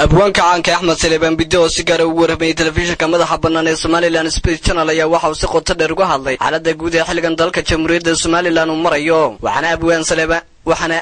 abwaanka caanka Axmed Saleebaan Bidde oo si gaar ah ugu warramay telefishinka madaxa bannaan ee Somaliland Space Channel ayaa waxa uu si qoto dheer uga hadlay xaaladda guud ee xilligan dalka Jamhuuriyadda Somaliland uu marayo waxaana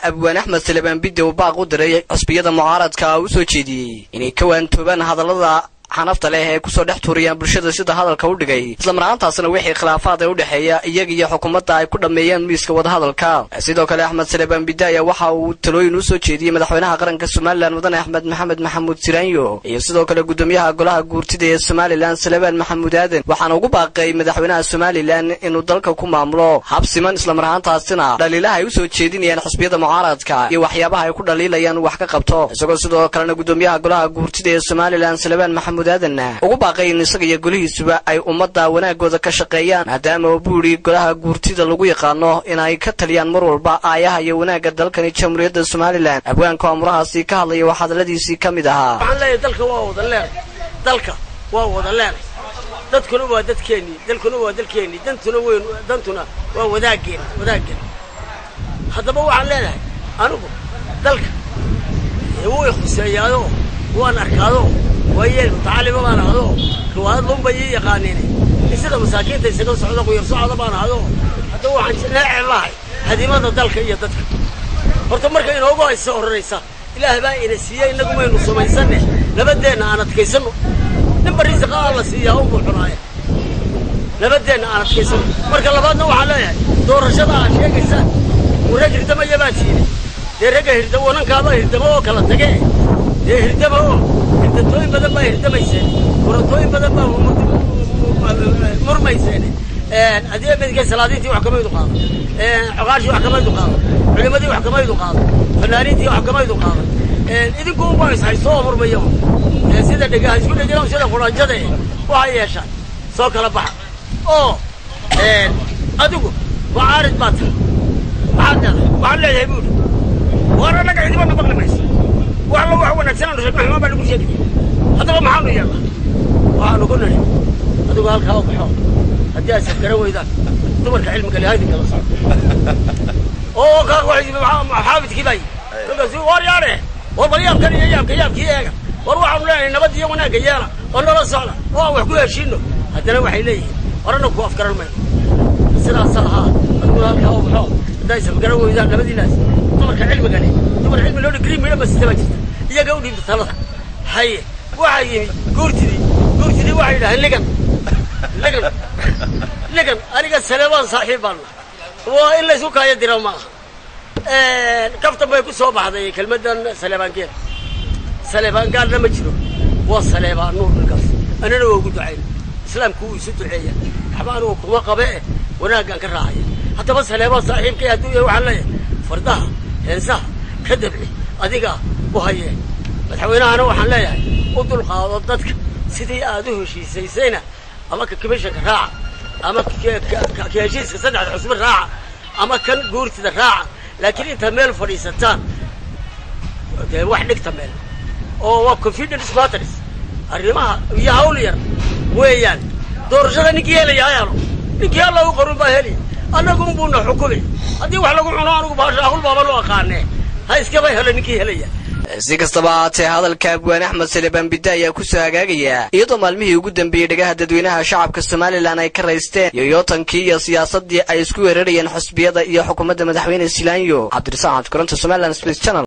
abwaan Axmed Saleebaan Bidde uu baaq u diray xisbiyada mucaaradka u soo jeediyay inay ka waantoobaan hadallada xanafta leh ee ku soo dhex tuuriyaan bulshada sida hadalka u dhigay isla markaasna wixii khilaafaad u dhaxeeya iyaga iyo xukuumadda ay ku dhameeyaan miiska wada hadalka sidoo kale Axmed Saleebaan Bidde ayaa waxa uu talooyin u soo jeediyay madaxweynaha qaranka Somaliland Mudane Axmed Maxamed Maxamuud Siraanyo iyo sidoo kale gudoomiyaha golaha guurtida ee Somaliland Saleebaan Maxamuud Aadan waxaana ugu baaqay madaxweynaha Somaliland inuu dalka ku maamulo habsiman isla markaasna dhaliilaha ay u soo jeedinayaan xisbiyada mucaaradka iyo waxyaabaha ay ku dhaliilayaan wax ka qabto isagoo sidoo kale gudoomiyaha golaha guurtida ee Somaliland Saleebaan Maxamuud ugu baaqay in isaga iyo golihiisuba ay ummadda wanaagooda ka shaqeeyaan maadaama uu buuri golaha guurtida lagu yaqaano in ay ka taliyaan mar walba aayaha iyo wanaagga dalkani Jamhuuriyadda Somaliland abwaanka amurahaasi ka hadlaya waxa hadaladiisii kamid ahaa waxaan leeyahay dalka waa wada leen dadkuna waa dadkeeni dantuna waa wadaageen haddaba waxaan leeyahay anigu dalka way khuseeyaado waan arkaado ويل متعلم ما هذا كواد لهم بيجي يقانيني يصير مساكين تيسكوا صعودا ويرسوا على ما هذا هو عن لا الله هذه ما تضل كي يدك ورتمر كي نوبا يسوع الرئيسة إله بقى إن السيا إنكم ما ينصوا يسنى لبدينا أنا تكيسنو نبى رزق الله السيا هم بالحراية لبدينا أنا تكيسنو مرك الله بعد نوع عليه دور شباب شيء كيسان ورجل تما يباتي درجة هردونا كذا هردمو كلا تجي هردمو توين بدل ما يهتميسين ورتوين بدل ما مرميسين أدية من كيس سلادتي وحكمي دقاق عقارشي وحكمي دقاق علمتي وحكمي دقاق فنانيتي وحكمي دقاق إذا كون بايس هيصور مرميهم سيدا دقاق شو نجينا وسيدا قران جدي وهاي يشان سوق البحر أدوكو وعارض باتر وعلى يهبون وأنا لك عندي ما نبغى نميس والله هو نفسنا نشجع ما بنقول شيء هذا ما حاله يلا وأنا قلنا له هذا قال خاوف حاول هدي أسكره وإذا تمرك علمك اللي هاي كلا صار أوه كان واحد حافظ كذا يقول زي واريانه والبريام كان يجيب كذا وروح عمله نبدي يومنا جيانا أنا لا صار وهو يحكي شينه هذا أنا وحي ليه أنا كوف كرر ماي سلا صلاها أقول قال خاوف حاول هدي أسكره وإذا نبدي ناس تمرك علمك اللي تمرك علم لون كريم هنا بس تبجت يا جودي بثلاثة هاي وعي قرتي وعي له لكن أنا قد سليمان صاحب الله وإلا سوق هاي الدراما كفت ما يكون صوب هذا كلمة سليمان كير سليمان قال لما تشرو والسليمان نور القص أنا لو قلت عين إسلام كوي ست عيا حبان وكما قبائل وناقا كراهية حتى بس سليمان صاحب كي هدوية وحلية فردها إنسان كذبني أديقا وهي مدحوينها أنا وحن لياهي ودل قاضتك سيدي آدوه شي سيسينا أما كمشك راعة أما كيجيس كسدع الحسب الراعة أما كان قورتي الراعة لكن انت ميل فريستان وحدك تميل أو confidence matters الرماها يا هولير ويان دور جدا نكيالي يا يارو نكيالا وقرون باهلي أنا قم بونا حكومي هدي وحلا قمنا عنو باشا أقول بابا لو أقارنه هاي اسكباي هلا نكيالي si kastaba haatee hadalka abwaan Axmed Saleebaan Bidde ayaa ku soo hagaagaya iyadoo maalmihii ugu dambeeyay dhagaha dadweynaha shacabka Somaliland ay ka raysteen yoyotankii iyo siyaasadii ay isku weerarayeen xisbiyada iyo xukuumadda madaxweyne Siraanyo Cabdirasaaq Koronto Somaliland Space Channel